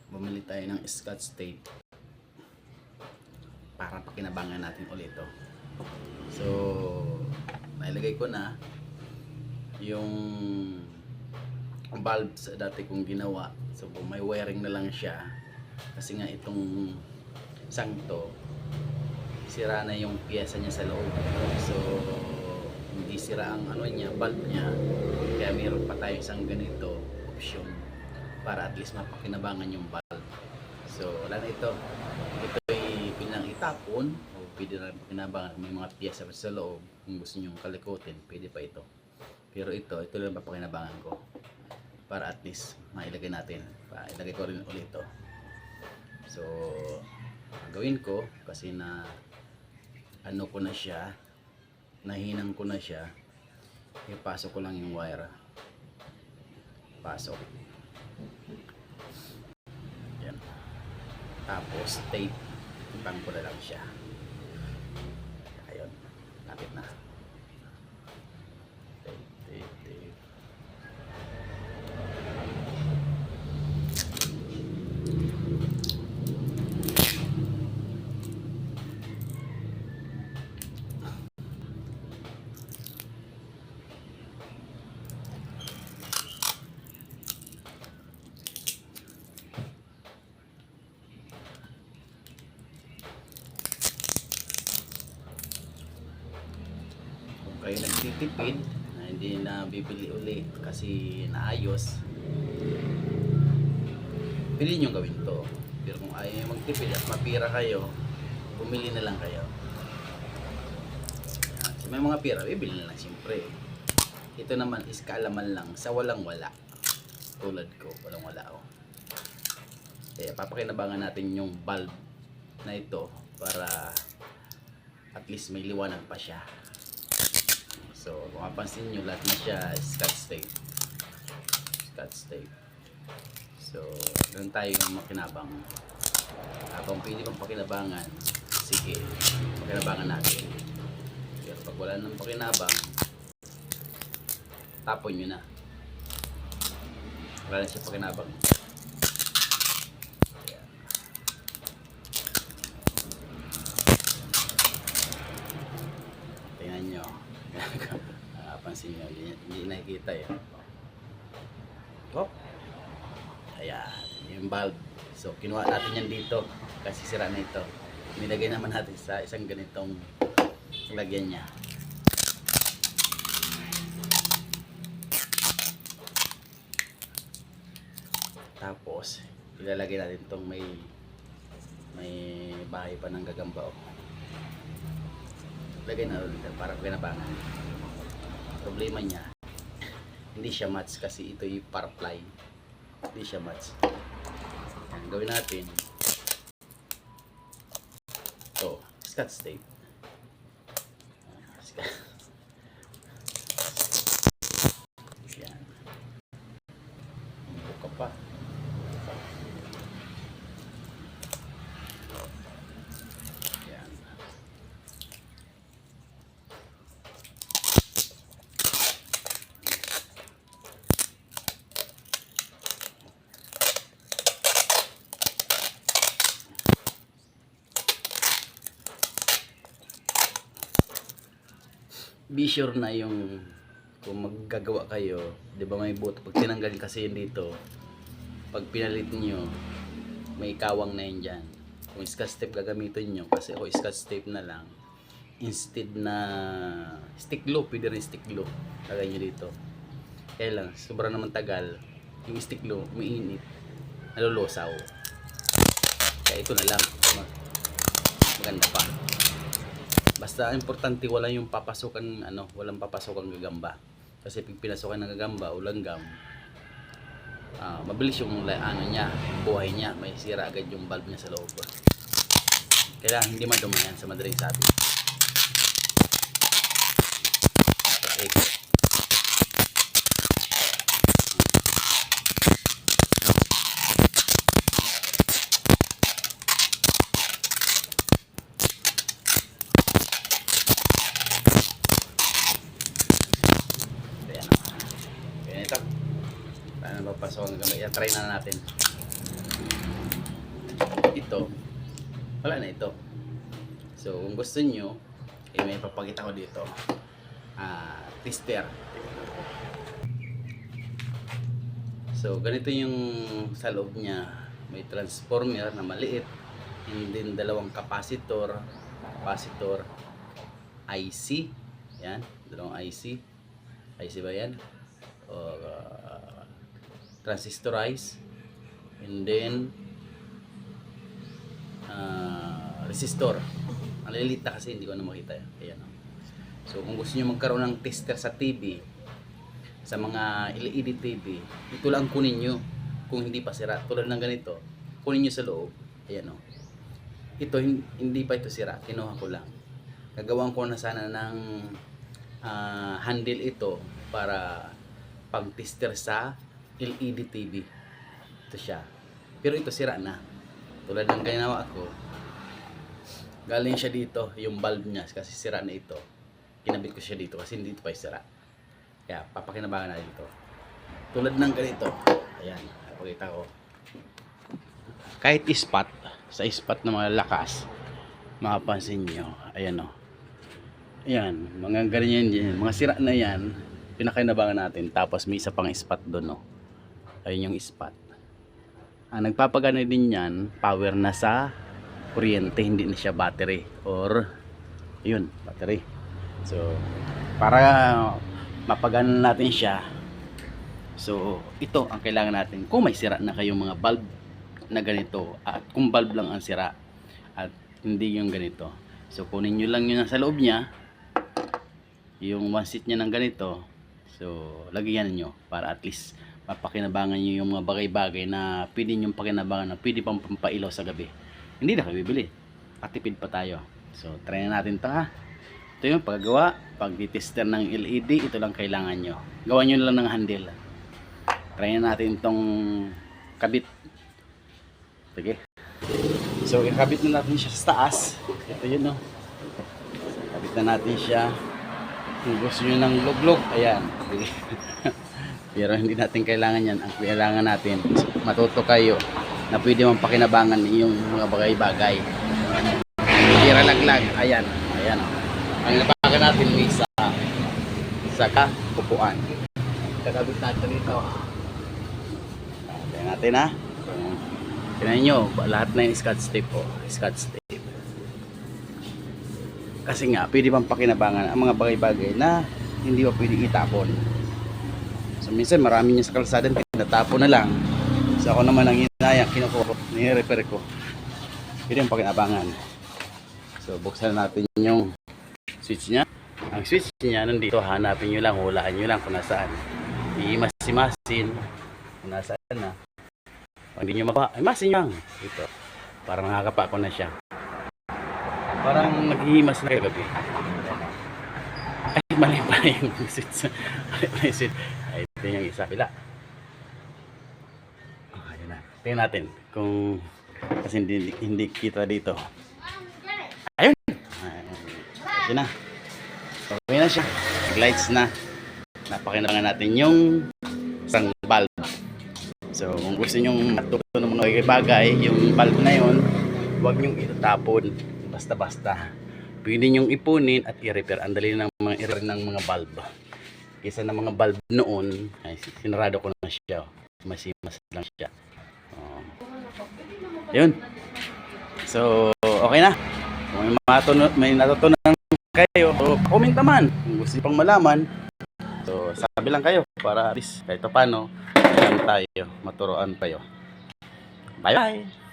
bumili tayo ng Scotch tape para pakinabangan natin ulit ito. So nailagay ko na yung valve sa dati kong ginawa. So may wiring na lang siya kasi nga itong sangto sira na yung piyesa niya sa loob. So hindi sira ang ano niya, valve niya, kaya mayroon pa tayo isang ganito option para at least mapakinabangan yung valve. So wala na ito ay pinang itapon o pwede na pakinabangan kung may mga piyesa sa loob. Kung gusto nyo kalikutin, pwede pa ito, pero ito lang papakinabangan ko para at least mailagay natin. Ilagay ko rin ulit ito. So gawin ko kasi na ano ko na siya, nahinang ko na siya, ipasok ko lang yung wire, pasok yan, tapos tape ibang ko na lang siya. Ayun, lapit na. Tape. Kayo nagtitipid na hindi na bibili uli kasi naayos, pili nyo gawin to. Pero kung ayaw nyo magtipid at mapira kayo, bumili na lang kayo. Yan. So may mga pira, bibili na lang siyempre. Ito naman is kaalaman lang sa walang wala, tulad ko, walang wala oh. Kaya papakinabangan natin yung valve na ito para at least may liwanag pa siya. So kung mapansin nyo, lahat na siya Scotch tape. So doon tayo makinabang. Kung pwede pang pakinabangan, sige, pakinabangan natin. Pero pag wala nang pakinabang, tapon nyo na. Wala na siya pakinabang. Tingnan nyo. Pansin nyo, hindi nakikita yan. Oh, ayan, yung valve. So kinuha natin yan dito kasi sira na ito. Nilagay naman natin sa isang ganitong lagyan niya. Tapos ilalagay natin itong may bahay pa ng gagamba. Lagay na ulit para pinabangan. Problema niya, hindi siya match kasi ito yung paraply. Hindi siya match. Yan, gawin natin ito, Scotch tape. Yan, buka pa. Yan. Be sure na yung kung maggagawa kayo, 'di ba may buto, pag tinanggal kasi yun dito, pag pinalit niyo may kawang na yun dyan. Kung Scotch tape gagamitin nyo, kasi ako Scotch tape na lang, instead na stick glue, pwede rin stick glue lagay nyo dito. Kaya lang sobrang naman tagal yung stick glue, umiinit, nalulusaw. Kaya ito na lang, maganda pa. Basta importante wala yung papasukan, walang papasukan gagamba. Kasi pag pinasukan ng gagamba o langgam, mabilis yung niya, buhay niya, may sira agad yung valve niya sa loob. Kaya hindi madumayan sa madaling sabi. Ito. Paano papasok ang gamit? Try na natin. ito, wala na ito. So kung gusto nyo, may papakita ko dito. Tester. So ganito yung sa loob niya. May transformer na maliit, and then dalawang capacitor, IC. Yan, dalawang IC. IC ba yan? O transistorize, and then resistor. Ang lilita kasi hindi ko na makita yan. Ayan. So kung gusto niyo magkaroon ng tester sa TV, sa mga LED TV, ito lang kunin nyo. Kung hindi pa sira, tulad ng ganito, kunin nyo sa loob. Ayan o. Ito hindi pa ito sira, kinuha ko lang. Gagawin ko na sana ng handle ito para pag tester sa LED TV. Ito siya. Pero ito sira na. Tulad ng ginawa ko, galing siya dito, yung bulb niya kasi sira na ito. Kinabit ko siya dito kasi hindi ito pa sira. Kaya papakinabangan natin ito. Tulad ng ganito. Ayan, pakita ko. Kahit ispat, sa ispat na mga lakas, mapapansin nyo. Ayan o. Ayan, mga ganyan yan. Mga sira na yan, pinakinabangan natin. Tapos may isa pang ispat doon o. Ayun yung ispat. Nagpapagana din yan, power na sa kuryente, hindi na siya battery. Or, yun, battery. So, para mapagana natin siya, so ito ang kailangan natin. Kung may sira na kayong mga bulb na ganito, at kung bulb lang ang sira at hindi yung ganito, so kunin nyo lang yun sa loob niya, yung one seat niya ng ganito. So lagyan nyo para at least mapakinabangan nyo yung mga bagay-bagay na pwede nyo pakinabangan, na pwede pang pampailaw sa gabi. Hindi na kayo bibili, katipid pa tayo. So try na natin ito ha. Ito yung paggawa, pag-tester ng LED, ito lang kailangan nyo. Gawan nyo lang ng handle. Try na natin itong kabit. Sige. So, ikabit na natin siya sa taas. Ito yun, no. Kabit na natin siya. Kung gusto nyo ng log-log, ayan. Pero hindi natin kailangan yan. Ang kailangan natin, matuto kayo na pwede mong pakinabangan yung mga bagay-bagay. Tira laglag. Ayan. Ayan, o. Ang nabagan natin may sa kapupuan. Kakabit natin dito. Kaya natin ha. Tignan nyo, lahat na yung scotch tape po. Scotch tape. Kasi nga, pwede pang pakinabangan ang mga bagay-bagay na hindi pa pwede itapon. So minsan marami niya sa kalsada, tinatapon na lang. So ako naman ang hinayang, kinukuha ko, nire-repair ko. Pwede pang pakinabangan. So buksan natin yung switch niya. Ang switch niya nandito, hanapin nyo lang, hulaan nyo lang kung nasaan. Iimas-imasin kung nasaan na. Pag hindi nyo mapa, imasin nyo lang. Ito, parang nakakapa ko na siya. Parang naghihimas na gabi. Ay, mali pa yung switch. Mali pa yung switch. Ay, ito yung isa, pila. Ayun na. Tingnan natin kung kasi hindi kita dito. Ayun! Ayun na. Okay na siya. Lights na. Napakinabangan natin yung isang bulb. So kung gusto nyo matuto ng mga bagay, yung bulb na yon, huwag nyo itatapon basta-basta. Pwede nyo ipunin at i-repair. Ang dali ng mga i-repair ng mga bulb. Kaysa ng mga bulb noon, ay sinarado ko na siya. Masimas lang siya. Yun. So okay na. Kung may natutunan kayo, so comment naman kung gusto pang malaman. So sabi lang kayo para at least kahit paano alam tayo, maturoan tayo. Bye bye.